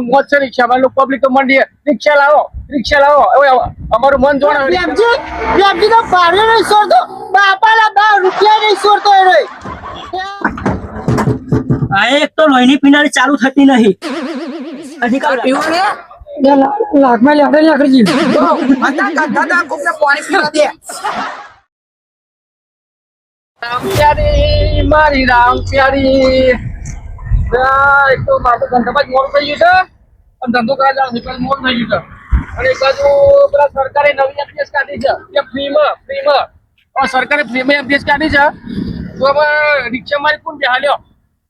મોજ છે રિક્ષામાં લોકો પબ્લિક તો મંડી રિક્ષા લાવો હવે અમારું મન જોડે બેમજી તો ભાડે નહીં છોડતો બાપાના 10 રૂપિયા નહીં છોડતો એ રે આ એક તો લોહીની પીનારી ચાલુ થતી નહીં અધિકાર પીવું ને લાખમાં લેડે લાકડી રામ પ્યારી મારી રામ પ્યારી એક તો મારું ધંધામાં જ મોડું થઈ ગયું છે અને ધંધો કરવા જવાનું છે પણ મોડું થઈ ગયું છે અને એક બાજુ પેલા સરકારે નવી એમપીએસ કાઢી છે કે ફ્રીમાં સરકારે ફ્રીમાં એમપીએસ કાઢી છે તો હવે રિક્ષા મારી કોણ બેહાલ્યો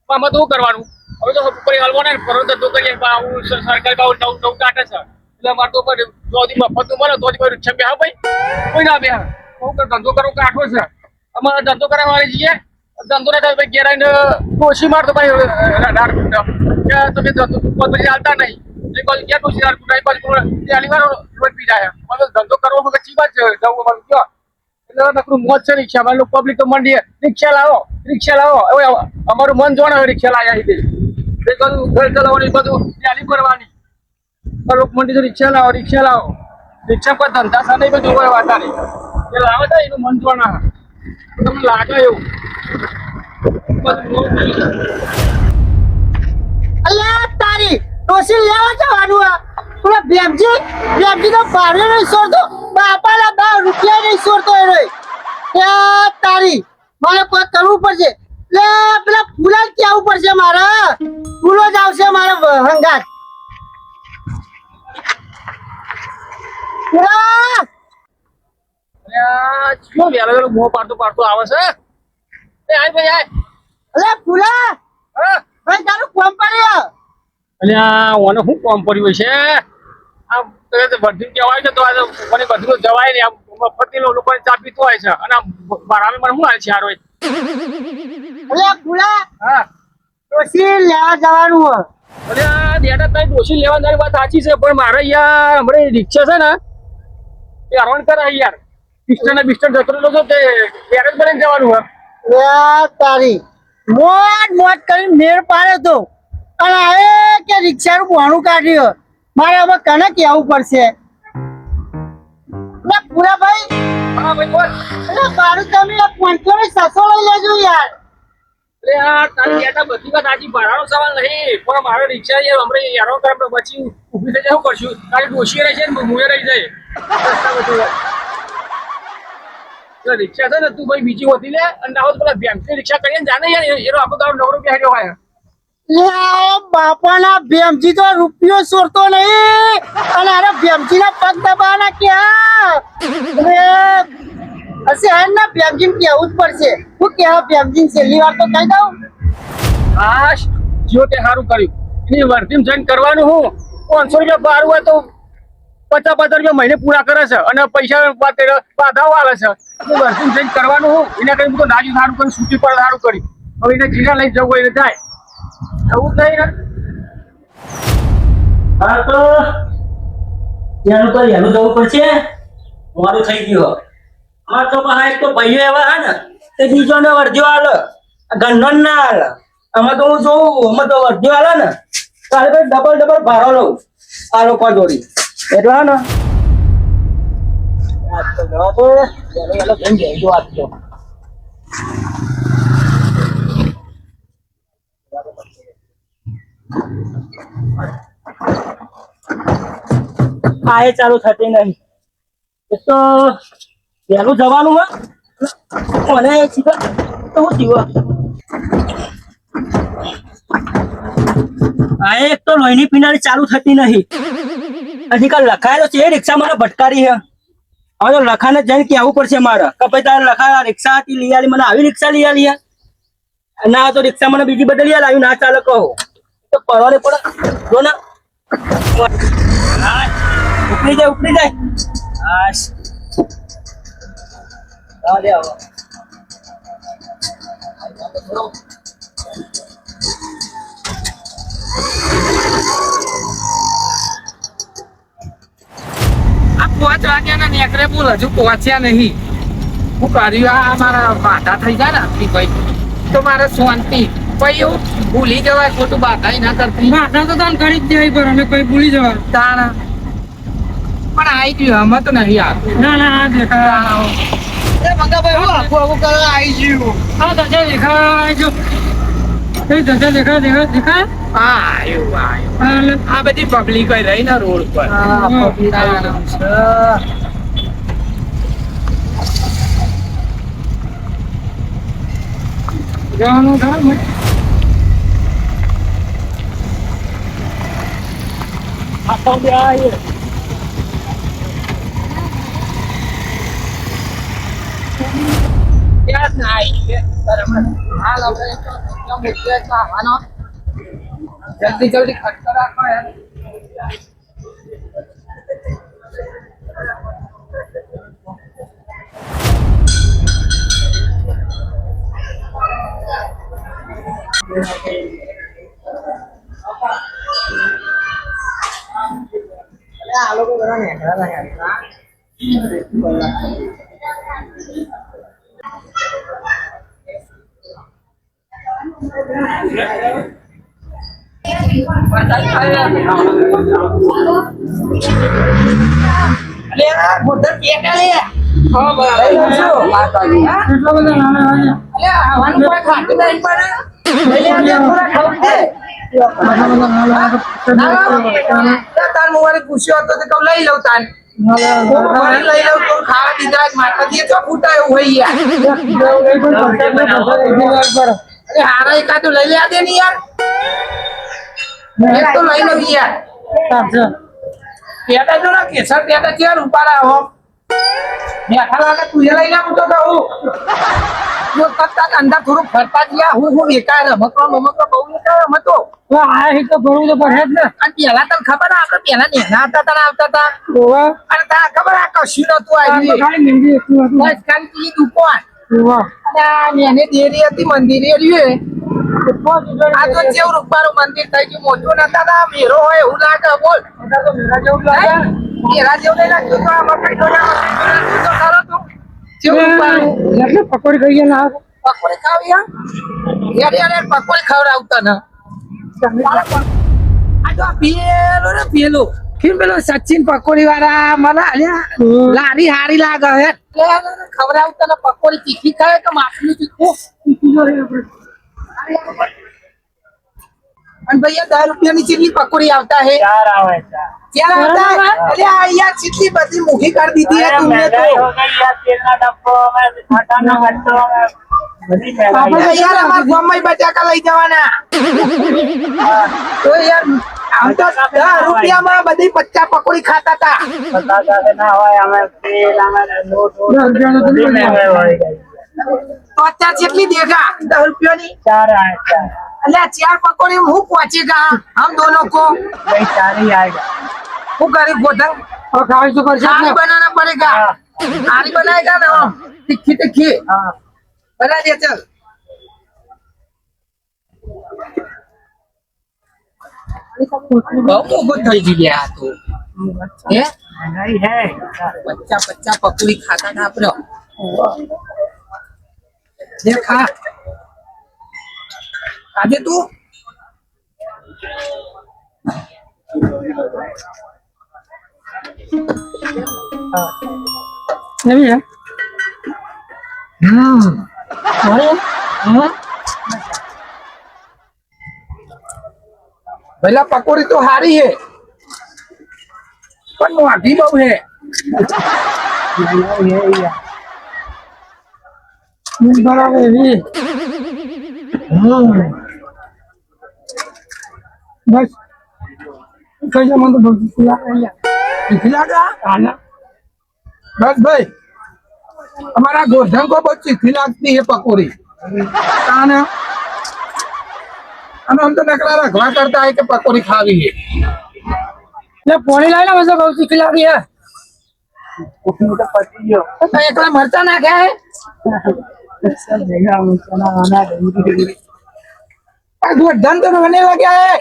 આમાં તો શું કરવાનું હવે તો કોઈ હલવો ને ફરો ધંધો કરીએ આવું સરકારે નવું કાઢે છે એટલે અમારે તો ચોથી મફત મળે તો રિક્ષા બેહા ભાઈ કોઈ ના બેહા હું ધંધો કરવો કાઢવો છે અમારે ધંધો કરવા વાળી છીએ ધંધો ના થાય ભાઈ ઘેરાઈને ડોસી મારતો ભાઈ રાડ કૂટા તમે પછી ચાલતા નહીં એક બાજુ ક્યાં ડોસી રાડ કૂટા એક બાજુ પહેલી વાર રોજ પી જાય ધંધો કરવો વગર ચી વાત છે જવું અમારું કયો એટલે નકરું મોજ છે રિક્ષામાં લોકો પબ્લિક તો મંડી રિક્ષા લાવો હવે અમારું મન જોડે હવે રિક્ષા લાવ્યા છે એક બાજુ ઘર ચલાવવાની બધું પહેલી કરવાની લોકો મંડી તો રિક્ષા લાવો રિક્ષા કોઈ ધંધા સાથે બધું હોય વાતા નહીં એ લાવે છે એનું મન જોડે તમને લાગે એવું અલ્યા તારી ડોસી લેવા જવાનું આ પેલા બેમજી તો ભાડે નહીં છોડતો બાપાના 10 રૂપિયા નહીં છોડતો એ રે તારી મારે કોઈ કરવું પડશે લે પેલા ફૂલા કેવું પડશે મારે ફૂલો જ આવશે મારે હંગાત શું વેલો મોં પાડતો આવે છે એ આય ભાઈ આય અલે ફૂલા હા ભાઈ તારું કોમ પડ્યો અલ્યા ઓને શું કોમ પડ્યું છે આમ વર્ધી કહેવાય છે તો આજે મને બધું જવાય ને આમ મફતી લોકોને ચા પીતો હોય છે અને બારામે મને શું આવે છે હારો અલે ફૂલા હા ડોસી લેવા જવાનું હો અલ્યા ડેડા તારી ડોસી લેવા તારી વાત સાચી છે પણ મારે યાર હમણાં રિક્ષા છે ને એ હરવણ કરે યાર બિસ્ટર જતો રહ્યો છો તે ગેરેજ બની જવાનું હોય તારી મોટ કરી મેળ પાડે તો અને હવે કે રિક્ષાનું ભાણું કાઢ્યું મારે હવે કને કેવું પડશે પૂરા ભાઈ હા ભાઈ બોલ મારું તમે 500 લઈ લેજો યાર તારી બેટા બધી વાત આજી ભાડાનો સવાલ નહીં પણ મારો રિક્ષા યાર હમણાં યારો કરે પછી ઊભી થઈ જાય શું કરશું તારી ડોશી રહી છે ને મુએ રહી જાય રિક્ષા છે ને તું ભાઈ બીજી હોતી લે અને આવો પેલા બેંકની રિક્ષા કરીને જાને યાર એનો આખો તારો નવરો બેહ્યો હોય બાપાના ભેમજી તો રૂપિયો છોડતો નહીં અને અરે ભેમજી ના પગ દબાના ક્યાં હશે હે ના ભેમજી કેવું જ પડશે હું કેવા ભેમજી છેલ્લી વાર તો કહી દઉં હાશ જો તે સારું કર્યું એની વર્ધીમ જઈને કરવાનું હું 500 રૂપિયા ભાડું હોય તો 50 રૂપિયા મહિને પૂરા કરે છે અને પૈસા બાધાઓ આવે છે વર્ધીમ જઈને કરવાનું હું એના કરી હું તો નાજી સારું કરી સૂચી પર સારું કરી હવે એને જીરા લઈને જવું હોય એટલે જાય એવું થઈ ને હા તો ત્યાંનું તો હેલું જવું પડશે મોડું થઈ ગયું અમારે તો એક તો ભાઈઓ એવા હે ને તે બીજોને વર્ધ્યો હાલે ગંડો ના હાલે અમે તો હું જોઉં અમે તો વર્ધ્યો હાલે ને તારે ભાઈ ડબલ ભાડો લઉં આ લોકો જોડી એટલે હે ને આજ તો જવા તો એલો જઈને જઈજો આજ તો આ ચાલુ થતી નહીં એ તો વહેલું જવાનું હોય મને સીધા તો હું જીવો આ એક તો લોહીની પીનારી ચાલુ થતી નહીં અધિકાર લખાયેલો છે એ રિક્ષા મને ભટકારી છે હવે તો લખાને જઈને કહેવું પડશે મારે કે ભાઈ તારે લખા રિક્ષા હતી લઈ આલી મને આવી રિક્ષા લઈ આલી ના તો રિક્ષા મને બીજી બદલી આવ્યું ના ચાલે કહો તો પરવાને પડે જો ને ઉપડી જાય હાશ દે આવો આ 5 વાગ્યાના નેકરે બોલ હજુ પહોંચ્યા નહીં હું કર્યું આ મારા વાંધા થઈ જાય ને ભાઈ તો મારે શાંતિ પછી એવું ભૂલી જવાય ખોટું બાધાઈ ના કરતી બાધા તો તને કરી જ દેવી પડે અમે કઈ ભૂલી જવા તાણા પણ આવી ગયું આમાં તો નહીં આવતું ના ના આ દેખાય એ મંગાભાઈ હું આખું આખું કરવા આવી ગયું આ ધજા દેખાય જો એ ધજા દેખાય હા આવ્યું આવ્યું હા, એટલે આ બધી પબ્લિક રહી ને રોડ પર જવાનું થાય ને. ક્યાં ના આવી છે હાલ આપણે ત્યાં મૂકીએ તો આવવાનો જલ્દી જલ્દી ખર્ચો રાખો યાર આ લોકો બધા નેકળા હતા એટલા બધા નાના તાર મોવારી પૂછ્યો હતો તો કહું લઈ લઉં તાન લઈ લઉં તો ખાવા દીધા માતા દીએ તો ફૂટા એવું હોય યાર અરે હારા એકાદું લઈ લે દે ને યાર એક તો લઈ લઉં યાર પેટા જો ના કેસર પેટા ક્યાં ઉપાડા હો મેઠા લાગે તું લઈ લે હું તો કહું જો કરતા અંદર થોડું ફરતા ગયા હું બેકાર મકરો બહુ બેકાર મતો આ તો ભરવું તો પડે જ ને અને પેલા તને ખબર આપણે પેલા નેના હતા તને આવતા હતા ઓવા અને તને ખબર આ કશું નતું આ તો આવ્યું ખાલી મહેંદી એટલું હતું બસ ખાલી તી દુકાન ઓવા અને આ મેને દેરી હતી મંદિરે રહ્યું આ તો જેવું રૂપારું મંદિર થઈ ગયું મોટું નતા ના મેરો હોય એવું લાગે બોલ મેરા જેવું નહીં લાગતું તો આમાં કઈ તો ખરો તું જેવું રૂપારું એટલે પકોડી ખાઈ ગયા ના પકોડી ખાવી યાર પકોડી ખવડાવતા ને આ તો પેલો પેલો સચિન પકોડી વાળા મને અલ્યા લારી હારી લાગે હે ખવડાવતા ને પકોડી તીખી ખાય કે માછલી તીખું અને ભૈયા 10 રૂપિયાની ચીટલી પકોડી આવતા હે चार आवे चार ક્યાં આવતા હે અલ્યા યાર ચીટલી બધી મોંઘી કરી દીધી હે तुमने तो महंगाई हो गई यार तेल ना डब्बो में आटा ना घट्टो में बड़ी महंगाई આપણે યાર અમાર ગામમાં બટાકા લઈ જવાના તો યાર આમ તો 10 રૂપિયામાં બધી 50 પકોડી ખાતા હતા पता जाके ना होय हमें तेल हमें लोट बड़ी महंगाई हो गई 50 જેટલી દેગા 10 રૂપિયાની चार आए चार अल्लाह 4 पकौड़े मुंह पहुंचेगा हम दोनों को भाई चार ही आएगा वो गरीब गोधन હવે ખાવી તો પડશે જ खाली ને बनाना पड़ेगा खाली बनाएगा ना तिखी तिखी हाँ बना दे चल बहुत बहुत થઈ ગઈ આ તો હે महंगाई है बच्चा बच्चा पकौड़ी खाता था अपने देखा आजे तू એવી હે भैया पकौड़ी तो हारी है पर मोटी बहु है બરાબર એવી બસ કઈ મને તો બહુ खिलागा बस भाई हमारा गोधन को बहुत चीखी लगती है पकौड़ी खाना हम तो नकला रखवा करता है कि पकौड़ी खावी है એટલે પોણી લાવી ને બસ બહુ તીખી લાગી હે उसमें तो पति हो तो एकला मरचा ना क्या है सब जगह मसाला वाला डंडी गोधन तो रहने लगा है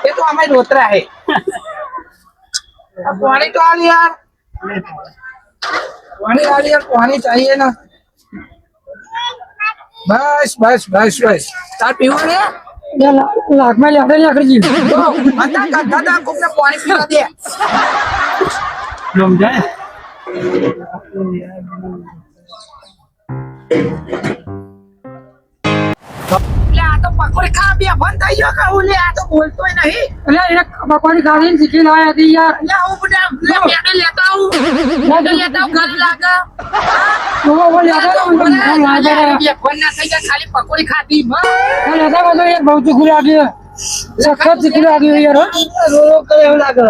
ये तो हमें रोतरा है अब पानी तो आ लिया पानी आ लिया पानी चाहिए ना બસ બસ બસ બસ તાર પીવું ને લાખમાં લેખડે લેખડી તો હતા ગંધા કોકને પાણી પીવા દે સમજાય લે આ તો પકોડી ખા બે બંધ થઈ ગયો કે હું લે આ તો બોલતોય નહીં એટલે એને પકોડી ખાધીને શીખી લાયા હતી યાર લે હું બધા લે પેડે લેતા આવું પેડે લેતા આવું ઘર લાગે તો બોલ યાર બે બંધ ના થઈ ગયા ખાલી પકોડી ખાધી માં લેતા બધો યાર બહુ ચીકુ લાગ્યું સખત ચીકુ લાગ્યું યાર હો. રોરો કરે એવું લાગે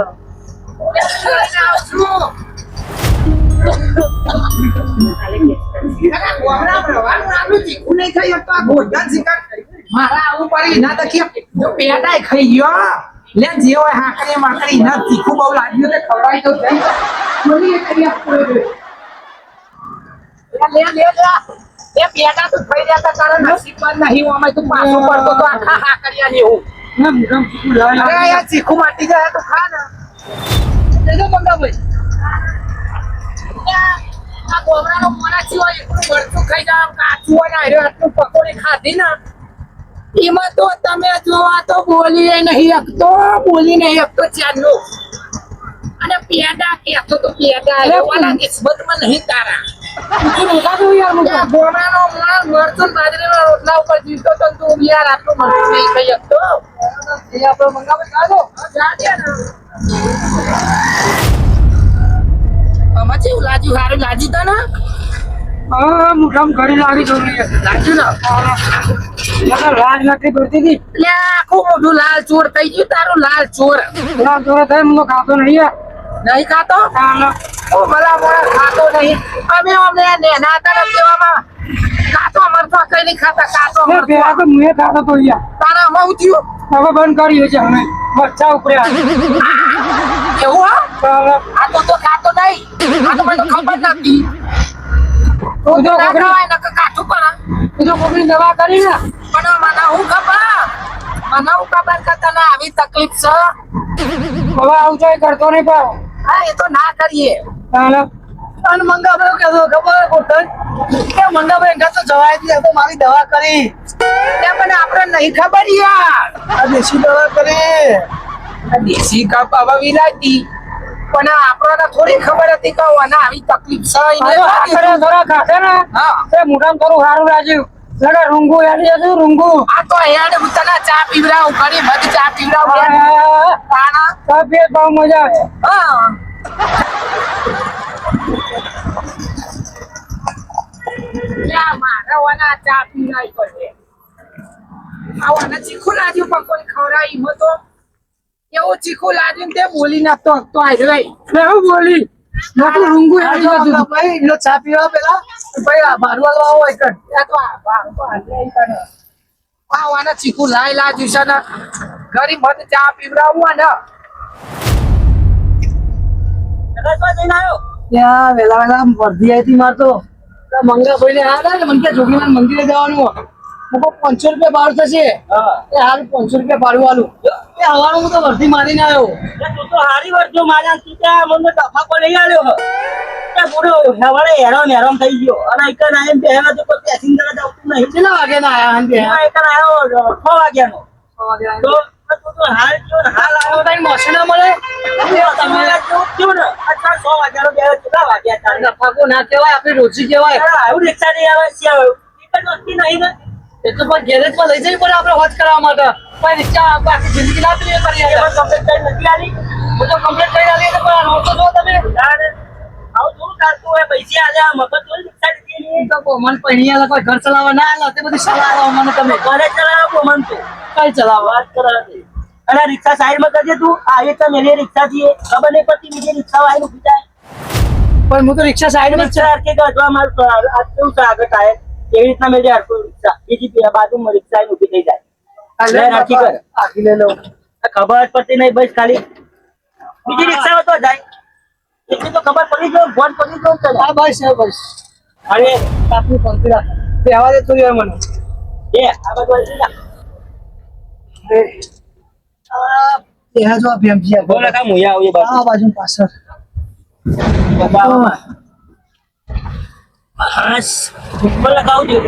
મારા આવું પડી ના તો કેમ જો પેટાય ખાઈ ગયો લે જે હોય હાકરી માકરી ના તીખું બહુ લાગ્યું તે ખવડાવી તો જઈ મને એ કરી આપો લે એ પેટા તો થઈ જતા તારા નસીબમાં નહીં અમે તું પાછો પડતો તો આખા હાકરિયાની હું એમ એમ ચીકુ લાગ્યું. અરે યાર ચીખું માટી જાય તો ખા ને દેજો મંગા ભાઈ આ ગોમડાનો મોનાચી હોય એટલું મરચું ખાઈ જાય કાચું હોય ને આર્યો આટલું પકોડી ખાધી ને એમાં તો તમે જોવા તો બોલી નહીં શકતો ચાલુ અને પેડા કહેતો તો પેડા એવાના કિસ્મતમાં નહીં તારા ચીકુ દેખાતું યાર મુકો. આ ગોમડાનો માણસ મરચું બાજરીના રોટલા ઉપર જીવતો તો ને તું યાર આટલું મરચું નહીં ખાઈ શકતો એ આપણો મંગાવે ચાલો જા દે ને આમાં કેવું લાગ્યું સારું લાગ્યું તને હા મોઢામાં ઘડી લાગી ગયું યાર. લાગ્યું ને યાર લાજ નથી પડતી હતી લે આખું મોઢું લાલ ચોર થઈ ગયું તારું લાલ ચોર લાલ જોડે થાય મને ખાતો નહીં યાર. નહીં ખાતો ચાલો. ઓ ભલા મોણા ખાતો નહીં અમે અમને નેના તરફ દેવામાં કાચો મરચો કઈ નહીં ખાતા કાચો લે, મરચો પેલા તો મુએ ખાતો તો યાર. તારા આમાં હું થયું હવે બંધ કરી છે અમે બચ્ચા ઉપરે એવું હા ચાલો. આ તો ખાતો નહીં આ તો મને તો ખબર નથી તું જો ના કોકની- ખવાય નકર કાઠું પડે તું જો કોકની દવા કરી ને પણ મને હું ખબર કે તને આવી તકલીફ છે હવે આવું જાય કરતો નહીં પાવ. હા એ તો ના કરીએ ચાલો. અને મંગાભાઈ કહેતો ખબર કોટન કે મંગાભાઈ ઘર તો જવાય દી તો મારી દવા કરી તે પણ આપણે નહીં ખબર યાર આ દેશી દવા કરી આ દેશી કપ હવે વિલાતી પણ આપણને થોડી ખબર હતી કે આને આવી તકલીફ છે એને હવે આ કરે થોડા ખાશે ને હા તે મોઢામાં થોડું સારું લાગ્યું. લડા રૂંગુ યાદી હતું રૂંગુ. આ તો હેડ હું તને ચા પીવડાવું ઘણી બધી ચા પીવડાવું હેડ. તાના તબિયત બહુ મજા આવે. હા યા મારે વાના ચા પીવડાવી પડશે આવાને ચીખું લાગ્યું પકોડી ખવડાવી એમાં તો એવું ચીખું લાગ્યું ને તે બોલી નાખતો હકતો આવ્યો રે લે હું બોલી મોટું રૂંગુ યાદી હતું. ભાઈ એનો ચા પીવા પેલા ભાઈ આ ભાડવા આવો એક આ તો આવાને ચીખું લાઈ લાગ્યું છે ને ઘણી બધી ચા પીવડાવું ને રસવા જઈને આવ્યો ત્યાં વેલા વેલા વર્ધી આવી હતી માર તો મંગાભાઈ ને આવ્યા ને મને કે જોગીનાથ મંદિરે જવાનું મૂકો 500 રૂપિયા ભાડું થશે હા એ હાલ 500 રૂપિયા ભાડું વાલું એ હવાનું હું તો વર્ધી મારીને આવ્યો તું તો હારી વર્જો મારા તું ત્યાં મને ડફા પર લઈ આવ્યો હ ત્યાં પૂરો હવારે હેરાન થઈ ગયો અને એક આયમ પહેલા તો કોઈ પેસેન્જર જ આવતું નહીં કેટલા વાગે ના આયા હંતે એમાં એક આવ્યો 6 વાગ્યાનો તો તું તો હાલ જો ને હાલ આવ્યો તારી મોસે ના મળે તમે કેવું ને અત્યારે 6 વાગ્યાનો બે કેટલા વાગ્યા તારે નફાકો ના કહેવાય આપણી રોજી કહેવાય આવું રિક્ષા નહીં આવે છે એક જ વસ્તી નહીં ને એ તો પણ ગેરેજમાં લઈ જવી પડે આપણે હોજ કરવા માટે પણ રિક્ષા આખી જિંદગી ના પીએ કરી એમાં કમ્પ્લેટ કરી નથી આલી હું તો કમ્પ્લીટ કરી આલી તો પણ રોડ તો જો તમે તારે આવું થોડું ચાલતું હોય પૈસા આજે આ મફત થોડી રિક્ષા દીધી નહીં તો કોમન પહેણિયા કોઈ ઘર ચલાવવા ના આલો તે બધી સલાહ આલો મને તમે ઘરે ચલાવો મન તો કઈ ચલાવો વાત કરે અને રિક્ષા સાઈડમાં કરજે તું આ એક મેલી રિક્ષા છે ખબર નહીં પડતી બીજી રિક્ષા વાળી ઉભી જાય પણ હું તો રિક્ષા સાઈડમાં જ રિક્ષા કે ગજવા મારું આ કેવું છે આગળ ટાયર એવી રીતના મેલી હરકો રિક્ષા બીજી બાજુમાં રિક્ષા આવીને ઉભી થઈ જાય લે રાખી કર આખી લઈ લઉં ખબર જ પડતી નહીં બસ ખાલી બીજી રિક્ષા તો જાય એટલી તો ખબર પડી ગયો ફોન પડી ગયો તને હા બસ બસ અરે કાપની પંક્તિ રાખ તે આવા દે થોડી વાર મને એ આ બધું આવી જા ત્યાં જો ભેમજી બોલે કા મુયા આવીએ બાપુ આ બાજુ પાછળ બસ બોલે કાઉ જો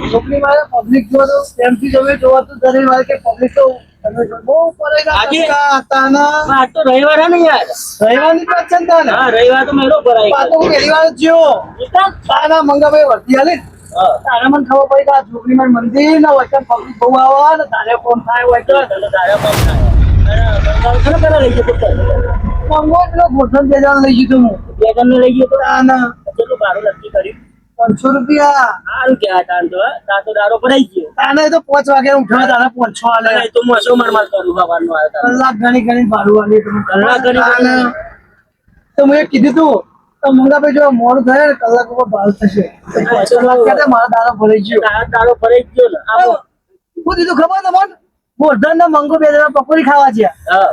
છોકરી વાળા પબ્લિક જો તો પ્રેમથી તમે જોવા તો દરેક વાર કે પબ્લિક તો તમે જો બહુ પડેલા આજે? હતા ના આજ તો રવિવાર હે ને યાર. રહેવાની વાત છે ને તાને. હા રવિવાર તો મેળો ભરાય આ તો હું પહેલી વાર જ જોયો. તાના મંગાભાઈ વર્તી હાલે હા. તારે મને ખબર પડી કે આ છોકરી મારી મંદિર ના હોય પબ્લિક બહુ આવે ને તારે ફોન થાય હોય તો ચાલો તારા પણ થાય. ખરો પેલા લઈ જતો મંગો એટલો ગોઠણ બે જણ લઈ ગયું હું બે જણને લઈ ગયો તો તાના કેટલું ભાડું નક્કી કર્યું? 500 રૂપિયા સારું કહેવાય તાન તો તાર તો દારો ભરાઈ ગયો. તાને તો 5 વાગે ઉઠ્યો તારે 500 આલે અરે તો મોસો મારમાર કરું સવારનો આવ્યો તાર. કલાક ઘણી ભાડું આલે તમે કલાક ઘણી તાને. તો મેં કીધું તું તો મંગાભાઈ જો મોડું થાય ને કલાક ઉપર ભાવ થશે તો 500 લાખ કે મારા દારો ભરાઈ ગયો તારો દારો ભરાઈ જ ગયો ને. આપો. હું દીધું ખબર તમને ગોરધન ના મંગો બે જણા પકોડી ખાવા છે હા.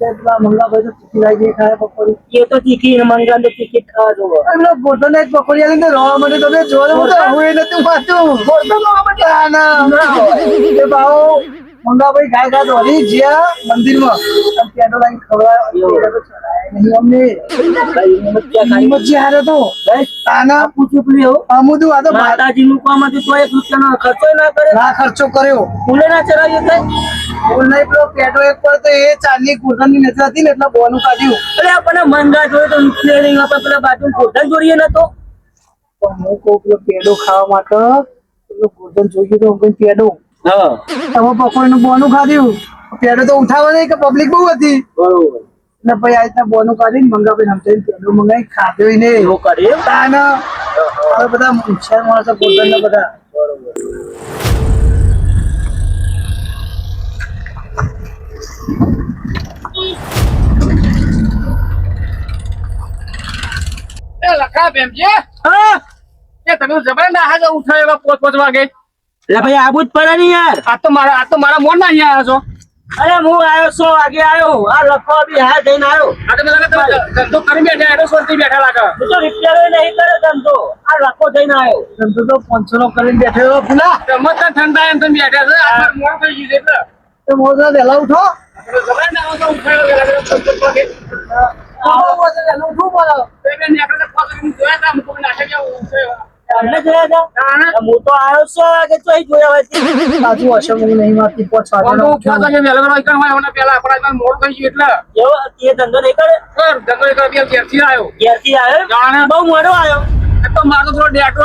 પેલા મંગાભાઈ તો ચીકી લાગી ગઈ ખાય પકોડી એ તો તીખી ને મંગાને ટિકિટ ખાવા જોવો. એમનો ગોરધન એક પકોડી આલીને રોવા માટે તમે જોડે હું તો હું નથી વાંચું ગોરધન રોવા માટે એ ભાવ મંગાભાઈ ખાય ખાય દોડી જ્યાં મંદિરમાં પેટો લાગી ખવડાવે નહીં અમને મચ્છી હારે તો તાના પૂછ્યું પેલી એવું અમુદું આ તો માતાજી નું કામ હતું તો 1 રૂપિયાનો ખર્ચો ના કરે. ના ખર્ચો કર્યો ફૂલે ના ચડાવ્યો કઈ. બોલ નહીં પેલો પેટો એક પર તો એ ચાંદની કુરધાની નથી હતી ને એટલે બોનું કાઢ્યું અરે આપણને મંગા જોયે તો રૂપિયા નહીં આપણે પેલા બાજુ ગોઠણ જોડીએ નતો. પણ હું કહું પેલો પેડો ખાવા માટે પેલો ગોરધન જોઈએ તો હું પેડો હા તમે પકોડીનું બોનું ખાધ્યું પેડો તો ઉઠાવે નહીં કે પબ્લિક બહુ હતી બરોબર. એટલે ભાઈ આ રીતના બોનું કાઢીને મંગાવીને સમજાવીને પેડો મંગાવી ખાધો ને એવું કરે એમ? તાને હવે બધા હોશિયાર માણસો ગોરધન ને બધા એ લખા બેમજી હા એ તમે જબર ના હાજર ઉઠાય એવા 5 વાગે એટલે ભાઈ આબુ જ પડે ને યાર. આ તો મારા મોન ના અહીંયા આવ્યા છો અરે હું આવ્યો 100 વાગે આવ્યો. આ લખો બી હા જઈને આવ્યો. આ તો મને લાગે તમે ધંધો કરી બેઠા એડો સોરથી બેઠા લાગે હું તો રિપેર નહીં કરે ધંધો. આ લખો જઈને આવ્યો. ધંધો તો 500 નો કરીને બેઠો પેલા તમે તો ઠંડા એમ તમે બેઠા છે આ મોડ થઈ ગયું છે એટલે તો મોઢા વહેલા ઉઠો તમે જબર ના આવો તો ઉઠાયો વેલા 5 વાગે ઉઠવું પડે એટલે નીકળે 5 વાગે જોયા તા મુકો નાખે કે ઉઠાયો તમને જોયા હતા? હું તો આવ્યો 100 વાગે ચોઈ જોયા હોય. બાજુ હશે હું નહીં મારતી 5 વાગે કોનો 5 વાગે વેલા વેલા કણ હોય ઓના પહેલા આપણા મોડ થઈ ગયું એટલે એવો એ ધંધો નહીં કરે. સર ધંધો એક બે ઘેરથી આવ્યો ઘેરથી આવ્યો જાણે બહુ મોડો આવ્યો. તો મારો થોડો ડેટો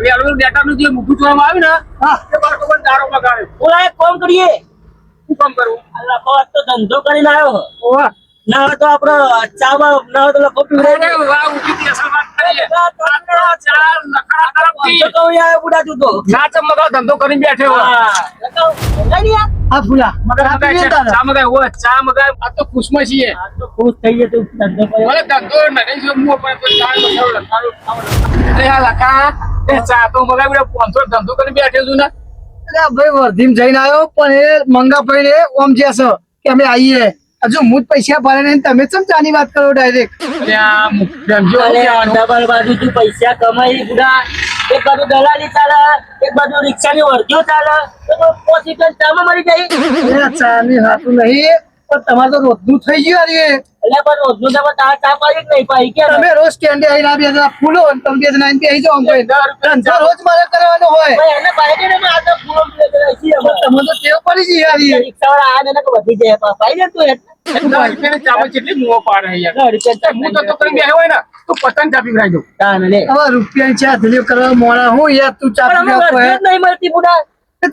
વેલું ડેટાનું જે મૂકું જોવામાં આવ્યું ને હા એ બાળકો પણ દારો બગાડ્યો ઓલા એક કામ કરીએ. શું કામ કરવું આ લખો આજ તો ધંધો કરીને આવ્યો. ઓવા ના હોય તો આપડે ચામાં ના હોય તો લખો પીવડાવી દઈએ. વાહ ઉઠી અસલ વાત કરીએ ચાલ લખડા તરફથી તો કહું યાર બુડા તું તો. ના ચમકાવ ધંધો કરીને બેઠે હોય હા. લખો, લઈ યાર. હા ફૂલા ચા મગાય હોય ચા મગાય આ તો ખુશમાં છીએ આ તો ખુશ થઈ ગયો તું ધંધો કર્યો. ભલે ધંધો નહીં જો મું પણ તો ચા મગાવ લખાડું અરે હા લખા એ ચા તો મગાય બડે 500 ધંધો કરીને બેઠે છું ને અરે ભાઈ વર્ધીમ જઈને આવ્યો પણ એ મંગા ભાઈ ને ઓમ જે છે કે અમે આવીએ હજુ હું જ પૈસા ભરે નહીં તમે ચમ ચાની વાત કરો ડાયરેક્ટ અરે આ બેમજો અરે કહેવાનું ડબલ બાજુ તું પૈસા કમાઈ બુડા. એક બાજુ દલાલી ચાલે એક બાજુ રિક્ષાની વર્ધીઓ ચાલે તો 5 લિટર ચામાં મરી જાય. એ ચાની હાથું નહીં પણ તમારે તો રોજનું થઈ ગયું યાર એ. એટલે પણ રોજનું તમે તાર ચા પાડી જ નહીં પાડી કે તમે રોજ સ્ટેન્ડે આવીને આ બે જણા ફૂલો અને તમે બે જણા આવીને બેસી જાઓ આમ ભાઈ. ધંધો રોજ મારે કરવાનો હોય ભાઈ એને પાડી દે ને આ તો પૂરો પીલે કરે છે પણ તમે તો ટેવ પડી ગઈ યાર એ. રિક્ષાવાળા આ ને કે વધી જાય પાડી દે તું એટલે. ચાવલ કેટલી મુઓ પાડે યાર હું તો કરી બેહ્યો હોય ને તો પતંગ ચાપી રાઈ દઉં તાન લે હવે રૂપિયાની ચા ધીરે કરવા મોડા હું યાર તું ચા પણ પીવા અમે કોઈ વર્ધી જ નહીં મળતી બુડા.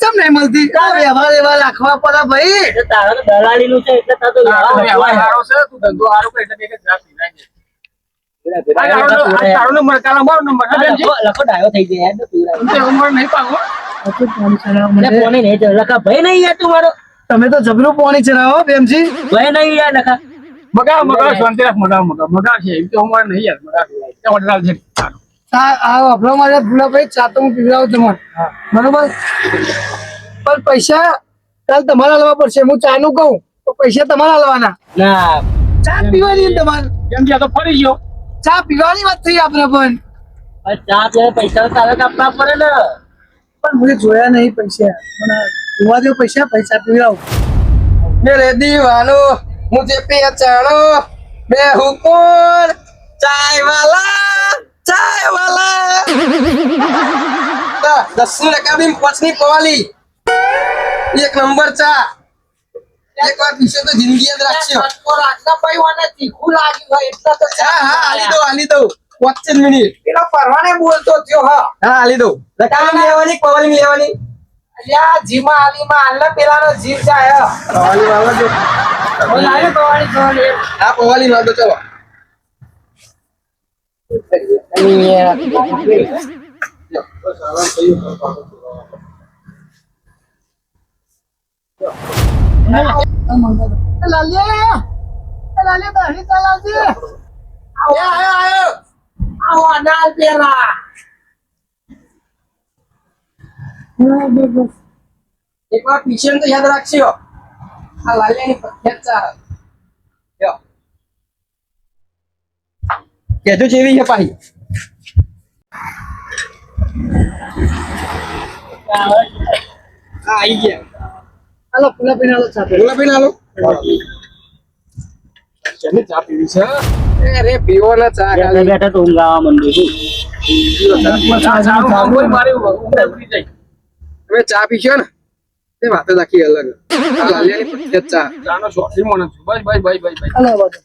ચમ નહીં મળતી વ્યવહાર એવા રાખવા પડે ભાઈ. એટલે તારા તો દલાલીનું છે એટલે તાર તો તારો વ્યવહાર વ્યવહાર હોય. સારો છે તું ધંધો સારો કરે એટલે કે ચા પી રાઈ દે પેલા આ તારો નંબર કાલા મારો નંબર આ લખો ડાયો થઈ જાય યાર તો પીવડાવે. તે ઉંમર નહીં પાગો હતું પાણી ચડાવવા એટલે માટે. કોને નહીં ચાલે. લખા ભાઈ નહીં યાર તું મારો તમે તો જબરું પાણી ચડાવો બેમજી. ભાઈ નહીં યાર લખા. મગાવ શાંતિ રાખ મગાવ છે એમ તો ઉંમર નહીં યાર મગાવ તે ઓર્ડર છે આ વાપરવા માટે ભૂલા ભાઈ ચા તો હું પીવડાવું તમારે બરોબર પણ પૈસા કાલ તમારે હાલવા પડશે હું ચા નું કહું તો પૈસા તમારે હાલવાના. ના ચા પીવાની ને તમારે કેમ કે આ તો ફરી ગયો ચા પીવાની વાત થઈ આપણે પણ ચા પીવા પૈસા તો તારે તો આપવા પડે ને. પણ મને જોયા નહીં પૈસા મને જોવા દો પૈસા પૈસા પીવડાવું. मेरे दीवानो मुझे पहचानो मैं हूँ कौन चाय वाला 10 ની રકાબી 5 ની પવાલી એક નંબર ચા એક વાર પીશો તો જિંદગી યાદ રાખશો રાખના ભાઈ વાને તીખું લાગ્યું હોય એટલે તો હા હાલી દો 25 મિનિટ પેલો પરવાને બોલતો થયો હા હા હાલી દો રકાબી લેવાની પવાલી લેવાની અલ્યા જીમા આલીમાં આલ્લા પેલાનો જીવ જાય પવાલી વાળો જો બોલાય પવાડી હા પવાલી માં તો ચલો લાલિયા બહારી ચલાવજે આવો અનાલ પેલા એક વાર પીશે તો યાદ રાખશો આ લાલિયાની પ્રખ્યાત ચા લ્યો કેજો જેવી છે પાહી આઈ ગયા હાલો પુલા પીને હાલો ચા બોલા ભાઈ નાલો ચને ચા પીવી છે અરે પીવો ના ચા બેઠા ખાલી બેઠા તો ઊંઘ આવવા માંડ્યું તમે ચા પીશો ને તે વાત જ આખી અલગ આ લાલિયાની પ્રખ્યાત ચા ચાનો શોખીન માણસ છું બસ હાલો બાજુ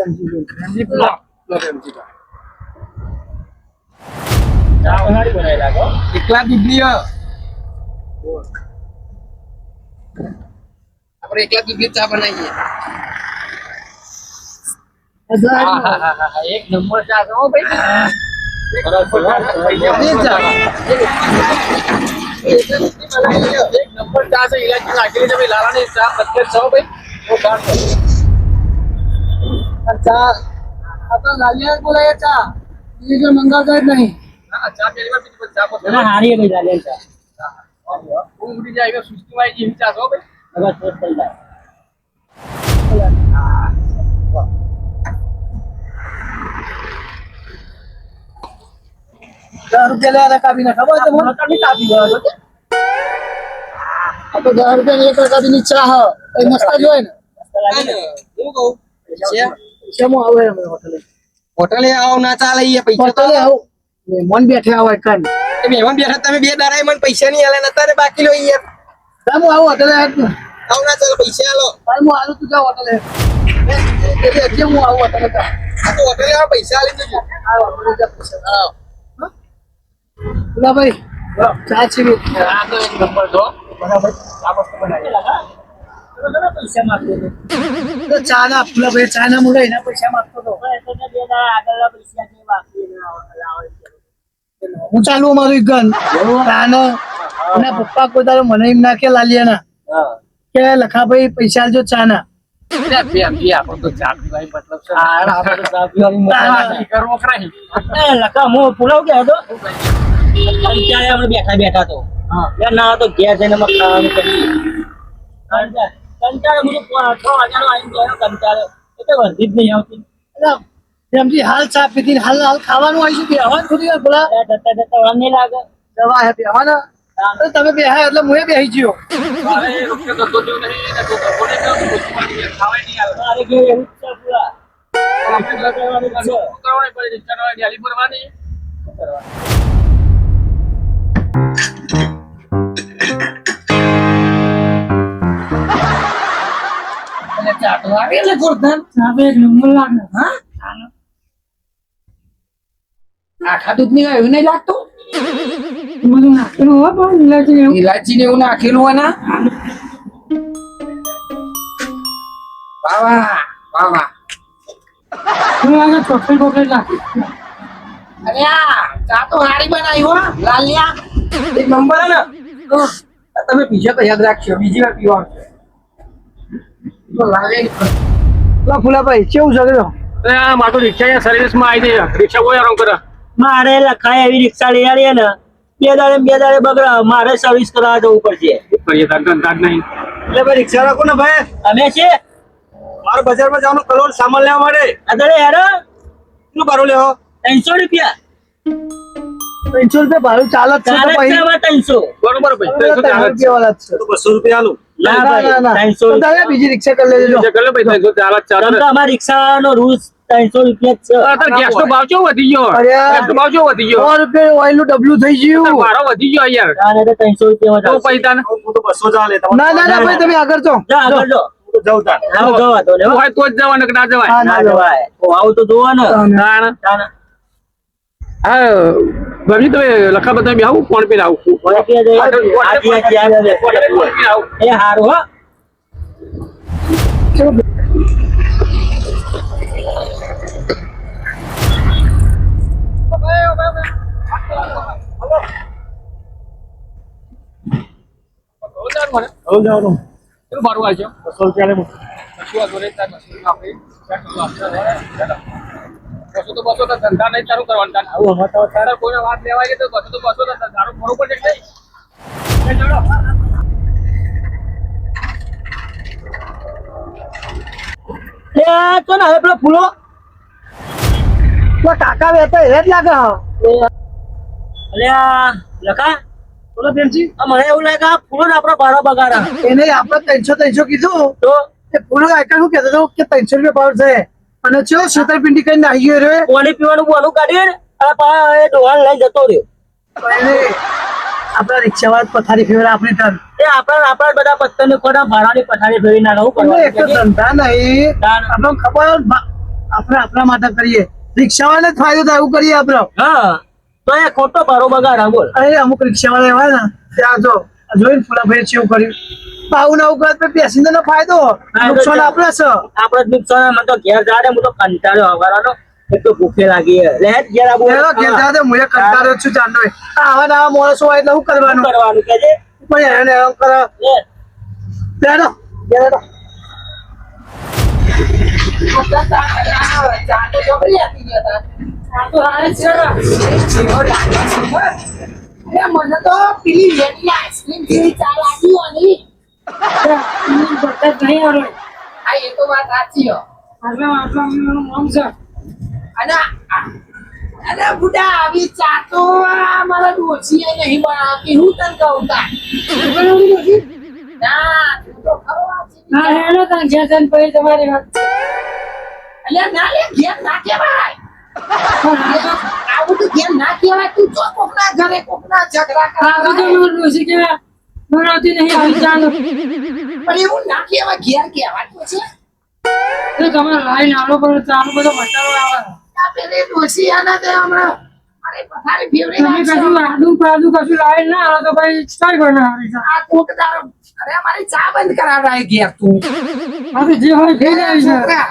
એમજી પેલા એમજી ચા ઉનાળી બનાવી લાગો એકલા દૂધની આપણે એકલા દૂધની ચા બનાવીએ એક નંબર ચા છે હો ભાઈ એક નંબર ચા છે ઇલાયચી નાખેલી છે ભાઈ લાલાની ચા પ્રખ્યાત છે હો ભાઈ બહુ સારું છે. ચા આપણે લાલિયા બોલાય ચા બીજું મંગાવતા જ નહીં હા, ચા પહેલી વાર પીધી પછી ચા પછી ના હારી ભાઈ ચાલે ચા ઊંઘ ઉડી જાય એવી સુસ્તીમાં આવી જેવી ચા છે હો ભાઈ બસ બસ થઈ જાય ₹10 લે રકાબીને ખબર છે મને તમે કાપી ગયો છો કે? આ તો ₹10 એક રકાબીની ચા હ એ મસ્ત જ હોય ને હું કહું શેમાં આવે અમે હોટલે હોટલે આવો ના ચા લઈએ પૈસા તો હોટલે આવું મન બેઠે આવે કાન મહેમાન બેઠા તમે બે દાડા મને પૈસા નહીં આલે ને અત્યારે બાકી લો યાર સામુ આવું હોટલે આવું આવ ના ચાલો પૈસા આલો હું આલું તું જા હોટલે એટલે કેમ હું આવું હોટલે જા આ તો હોટલે આવો પૈસા આલી દેજો આ હોટલે જા પૂછે બોલા ભાઈ ચા છીવી આ તો એક નંબર છો બરાબર ચા મસ્ત બનાવી પૈસા માંગતો તો ચા ના ફૂલા ભાઈ ચા ના મુલે એના પૈસા માંગતો તો આગળના પૈસા જે બાકી લાવે હું ચાલુ અમારું ગન તાનો એના પપ્પા કોઈ દાડો મને એમ ના કે લાલિયાના હા કે લખાભાઈ પૈસા આલજો ચા ના આપણો તો ચા પીવાય મતલબ છે આપણે તો ચા પીવાની મજા ચા કરવો ખરા એ લકા હું પુલાવ કે હતો કંટાળે આપણે બેઠા બેઠા તો યાર ના તો ઘેર જઈને અમે ખાવાનું કરીએ કંટાળે બધું 6 વાગ્યાનો આવીને ગયો કંટાળે એટલે વર્ધી જ નહીં આવતી એમથી હાલ ચા પીધી ને હાલ હાલ ખાવાનું આવીશું કે હવા થોડી વાર બોલા જતા જતા વાર નહીં લાગે દવા હે બેહવાના તો તમે બેહાય એટલે મુએ બેહી ગયો અરે રૂપિયો તો દોડ્યો નહીં ને તો કોને કહું ખાવાય નહીં આવે મારે ઘેર એવું જ છે પૂરા આપણે કરવાની પડે રિક્ષા કરવાની ડાલી ભરવાની એટલે ચા તો આવે એટલે ગોરધન ચા બે એક નંબર લાગે હા આખા દૂધ ની એવું નહીં લાગતું બધું નાખેલું હોય પણ ઇલાયચી એવું ઇલાયચી ને એવું નાખેલું હોય ના વાહ વાહ વાહ મને લાગે ચોકલેટ લાગે અરે આ ચા તો હારી બનાવી હો લાલિયા એક નંબર હે ને તમે પીશો તો યાદ રાખશો બીજી વાર પીવાનું છે તો લાલિયા ફૂલાભાઈ કેવું છે આ મારું રિક્ષા સર્વિસમાં આવી જાય રિક્ષા કોઈ આરામ કરે મારે લખાય એવી રિક્ષા લઈ આવીએ ને બે દાડે બગડા મારે સર્વિસ કરાવવા જવું પડશે કરીએ તાર નહીં એટલે ભાઈ રિક્ષા રાખો ને ભાઈ અમે છે મારે બજારમાં જવાનું કલોલ સામાન લેવા માટે આગળ હેરો શું ભાડું લેવો 300 રૂપિયા 300 રૂપિયા ભાડું ચાલે જ છે તો ભાઈ 300 બરોબર ભાઈ 300 ચાલે જ છે. વાળા જ છે તો 200 રૂપિયા આલું ના ભાઈ 300 તો તમે બીજી રિક્ષા કરી લેજો બીજા કરી લે ભાઈ 300 ચાલે જ ચાલે તમ તો અમારી રિક્ષાનો રૂલ્સ 300 રૂપિયા જ છે. અત્યારે ગેસનો ભાવ કેવો વધી ગયો અરે. ગેસનો ભાવ કેવો વધી ગયો 100 રૂપિયા ઓઇલ નું ડબલું થઈ ગયું ભાડો વધી ગયો યાર તારે તો 300 રૂપિયામાં તો ચાલશે. પૈસા ને હું તો 200 ચાલે ના ના ના ભાઈ તમે આગળ જો જા આગળ જો. હું જઉં તાર આવો જો વાંધો નહીં, હો. હોય તો જ જવાનું કે ના જવાય હા, ના જવાય. ઓ, આવું તો જોવો ને. તાણ. તાણ. હા ભાભી તમે લખા બધા બી આવું ફોન પે આવું કોને કહે છે? હાજી, હાજી, હાજી. એ હારું હો. હું જવાનું કેટલું ભાડું આવશે 200 રૂપિયા લે કશું વાંધો નહીં, તાર મશીન આપણે ચેક કરવા આવશે. બસો તો બસો તો ધંધા નહીં ચાલુ કરવાનું તાર. આવું અમાર તો તારે કોઈને વાત લેવાય કે તો બસો તો ધંધાનું બરોબર છે કે નહીં? એ જોડો. એ તો ને હવે પેલો ફૂલો. તો કાકા વેતા એ જ લાગે હા. અલ્યા લખા, બોલો બેનજી આ મને એવું લાગે આ ફૂલો ને આપણો ભાડો બગાડા. એને આપણે 300 કીધું તો એ પૂરો આઈકન શું કહેતો હતો કે 300 રૂપિયા ભાવ છે અને ચેવો છેતરપિંડી કરીને આવી ગયો રે પાણી પીવાનું બોનું કાઢ્યું ને અને પા એ ડોહાણ લઈ જતો રહ્યો. એને આપણા રિક્ષાવાળા પથારી ફેરવા આપણી ટર્ન એ આપણા બધા પત્તરની ખોટા ભાડાની પથારી ફેરી ના રહું એટલે એક તો કરવાનું. ધંધા નહીં તાર. આપણને ખબર હોય ને, આપણે આપણા માટે કરીએ રિક્ષાવાળાને જ ફાયદો થાય એવું કરીએ આપણે હા તો એ ખોટો ભાડો બગાડા બોલ. અરે અમુક રિક્ષાવાળા એવા ને ત્યાં જો જોઈને ફૂલાભાઈ ચેવું કર્યું આવું ને આવું કરે તો પેસેન્જર નો ફાયદો નુકસાન આપણે છે આપડે જ નુકસાન. મને તો ઘેર જાય હું તો કંટાળ્યો હવારનો. એક તો ભૂખે લાગી હે. લે હેડ ઘેર આવું. એનો ઘેર જા દે, મુએ કંટાળ્યો છું જાણનો આવા ને આવા માણસો હોય એટલે શું શું કરવાનું કરવાનું કે છે? પણ એને એમ કરે લે. લેડો લેડો મને તો પેલી વેનીલા આઈસ્ક્રીમ જેવી ચા લાગી હોની. નહીં આવે આ એ તો વાત સાચી હો. આટલા નામ છે અને બુડા આવી ચા તો મારા ડોશીએ નહીં બનાવતી. હું તને કહું તાર. ના તું તો ખરો વાંચી. ના હેલો તાં ઘેર જઈને પછી તમારી વાત અલ્યા ના લે ઘેર ના કહેવાય. આવું તો ઘેર ના કહેવાય. તું જો કોકના ઘરે કોકના ઝઘડા આ તો કરાવે. મારું ડોશી કે બનાવતી નહીં આવી ચાલો પણ એવું ના કહેવાય. ઘેર કહેવાતું છે. તો તમે લાઈન આલો પણ ચાલુ બધો મસાલો આવે આ પેલી ડોશી આના તે હમણાં અરે પથારી ફેવરી તમે નાખશે. કશું આદુ પાદુ કશું લાઈન ના આવે તો ભાઈ કઈ કોઈ ના આવે આ કોક તારો અરે મારી ચા બંધ કરાવડાય ઘેર તું. આ તો જે હોય થઈ જાય છે છોકરા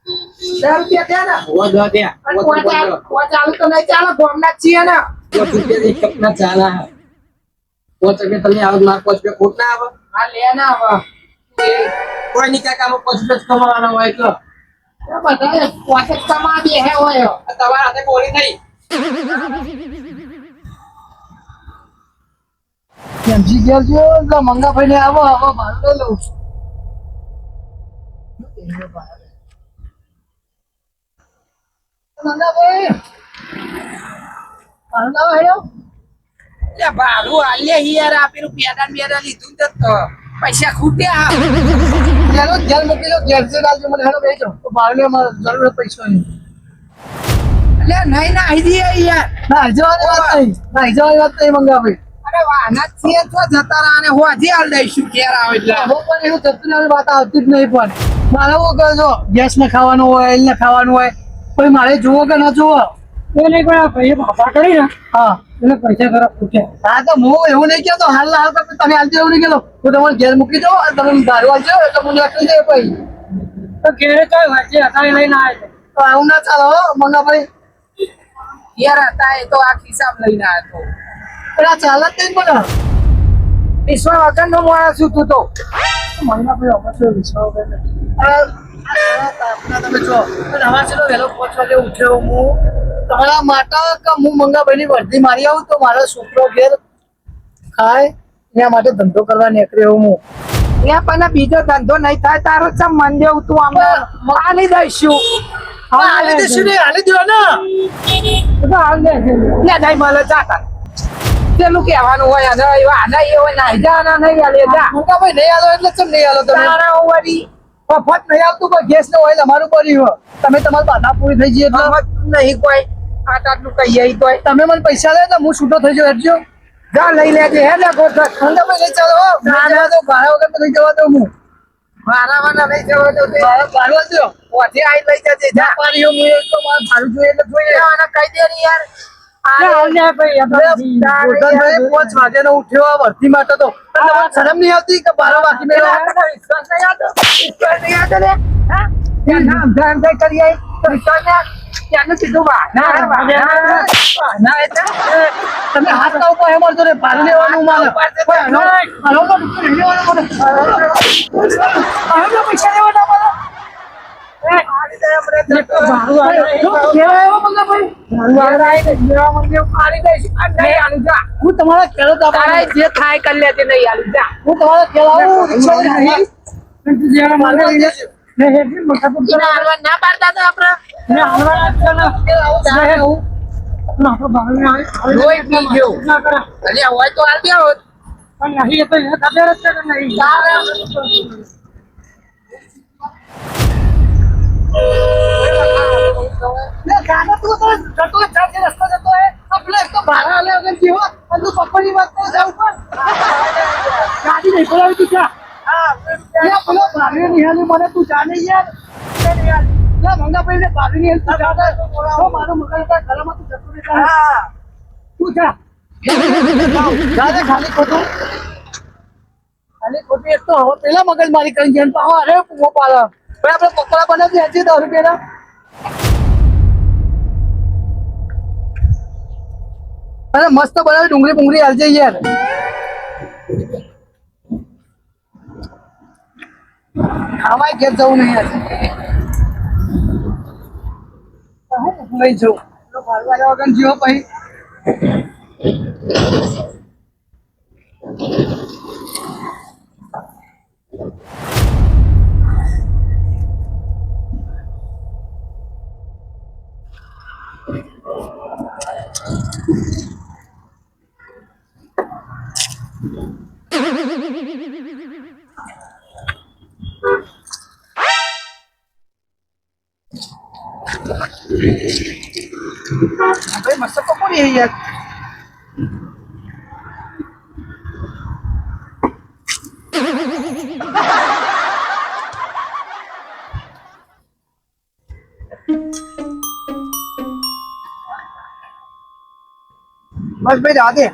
10 રૂપિયા દે ને. ઓદો દે અને કોઈ ચાલુ તો નહીં ચાલે. ગોમના જ છીએ ને. 5 રૂપિયા એક કપના ચાલા 5 રૂપિયા તમે આવ માર 5 રૂપિયા ખોટ ના આવે આ લે ને હવે. કોઈ ની કાકામાં 5 રૂપિયા કમાવાના હોય તો એ બધા પોતે કમા બેહે હોય. તમારા હાથે કોળી નહીં એમજી ઘેર જો તો મંગાભાઈ ને આવો આવો ભાડું લઈ લઉં મંગાભાઈ ભાડું લાવો હેડો લે ભાડું આલે યાર. આ પેલું પેડા ને બેડા લીધું ને તો પૈસા ખૂટ્યા. ચાલો ઘેર મૂકી દો ઘેર છે લાલજો મને હેડો બેસો તો ભાડું લે મારે જરૂર પૈસા નહીં લે નહીં ના આવી દઈએ યાર. ના જવાની વાત નહીં ના જવાની વાત નહીં મંગાભાઈ અરે વાના છીએ તો જતા રહ્યા ને હોજી હાલ દઈશું ઘેર આવે એટલે. હું પણ એવું જતું ને વાત આવતી જ નહીં પણ મારે શું કહો છો ગેસ ને ખાવાનું હોય ઓઇલ ને ખાવાનું હોય કોઈ મારે જુઓ કે ના જુઓ એ નહીં પણ આ ભાઈએ બાપા કરી ને હા એટલે પૈસા તરફ પૂછ્યા હા તો હું એવું નહીં કહેતો હાલ હાલ કરતો તમે હાલજો એવું નહીં કહેતો હું તમારે ઘેર મૂકી દો અને તમે દારૂ આવજો એટલે મને રાખી દે પછી તો ઘેરે કઈ હોય છે અત્યારે લઈને આવે છે તો આવું ના ચાલો હો મંગાભાઈ ઘેર હતા એ તો આ ખિસ્સામાં લઈને આવ્યો હતો. પણ આ ચાલે જ નહીં પણ વિશ્વ વગર નો માણસ છું તું તો. મંગાભાઈ અમે શું વિશ્વાસ વગર તમે છો પણ આવા છે વહેલો 5 વાગે ઉઠ્યો હું તમારા માટે કે હું મંગાભાઈની વર્ધી મારી આવું તો મારો છોકરો ઘેર ખાય એના માટે ધંધો કરવા નીકળ્યો હું ત્યાં પણ બીજો ધંધો નહીં થાય તારો ચમ મન જેવું તું આમ આલી દઈશું. હાલી દેશું ને હાલી દો ને તો હાલ દે છે લે નહીં મળે જાતા. પેલું કહેવાનું હોય અને આના એ હોય નાઈ જા આના નહીં આલે જા. મંગાભાઈ નહીં આલો એટલે ચમ નહીં આલો તમે તારા ઓવરી મફત નહીં આવતું કોઈ ગેસ નો ઓઇલ અમારું પડ્યું હોય. તમે તમારી બાધા પૂરી થઈ જઈ એટલે નહીં કોઈ આટલું કહીએ ઈ તોય તમે મને પૈસા લે તો હું છૂટો થઈ જાઉં હેડજો. જા લઈ લેજે હે ને ગોઠા ઠંડા પર લઈ ચાલો હો. નહીં જવા દઉં, ભાડા વગર તો નહીં જવા દઉં હું. મારાવાના લઈ જવા દો તે ભાડવા દ્યો. ઓથી આઈ લઈ જજે જા પાડીઓ હું એક તો મારે ભાડું જોઈએ એટલે જોઈએ. આને કહી દે ને યાર ગોરધનભાઈ 5 વાગ્યાનો ઉઠ્યો આ વર્ધી માટે તો અને તમને શરમ નહીં આવતી કે 12 વાગી મેળો વિશ્વાસ નહીં આવતો લે હા ત્યાં નામ ધ્યાન થઈ કરી આઈ તો વિશ્વાસ ના ત્યાંનું કીધું ના એટલે તમે હાથ ના ઉપર હેમર તો રે ભાડું લેવાનું મારે કોઈ હલો તો નહીં લેવાનું મને હલો પૈસા લેવાના મારે હું તમારા ખેડૂત જે થાય કરી લેજે નહીં આલી જા હું તમારા ખેલાવું રિક્ષા નહીં ઈને હાલવા ના પાડતા તો આપણે લોહી પી ગયો અલ્યા હોય તો હાલ દેવો ગાના તું તો જતો ચાલશે રસ્તો જતો હે આપણે એક તો ભાડા આલે વગર જીવો અને તું પપ્પાની વાત તો જાવ પણ ગાડી નહીં બોલાવી તું જા પેલો ભાડે નિહાલી મને તું જાને યાર મંગા ભાઈને ભાડે નિહાલી તું જા તો મારો મગજ ઘરમાં તું જતો રહે તું જા ખાલી ખોટું એક તો હવે પેલા મગજ મારી કરી ગયા પાવા અરે પૂમો પાડો ભાઈ આપણે પકોડા બનાવી હજી 10 રૂપિયાના અરે મસ્ત બનાવી ડુંગળી બુંગળી હાલજે યાર ખાવાય ઘેર જવું નહીં યાર હું લઈ જવું ફરવા વગર જીવો પછી ભાઈ મસ્ત પકોડી है यार बस भाई आगे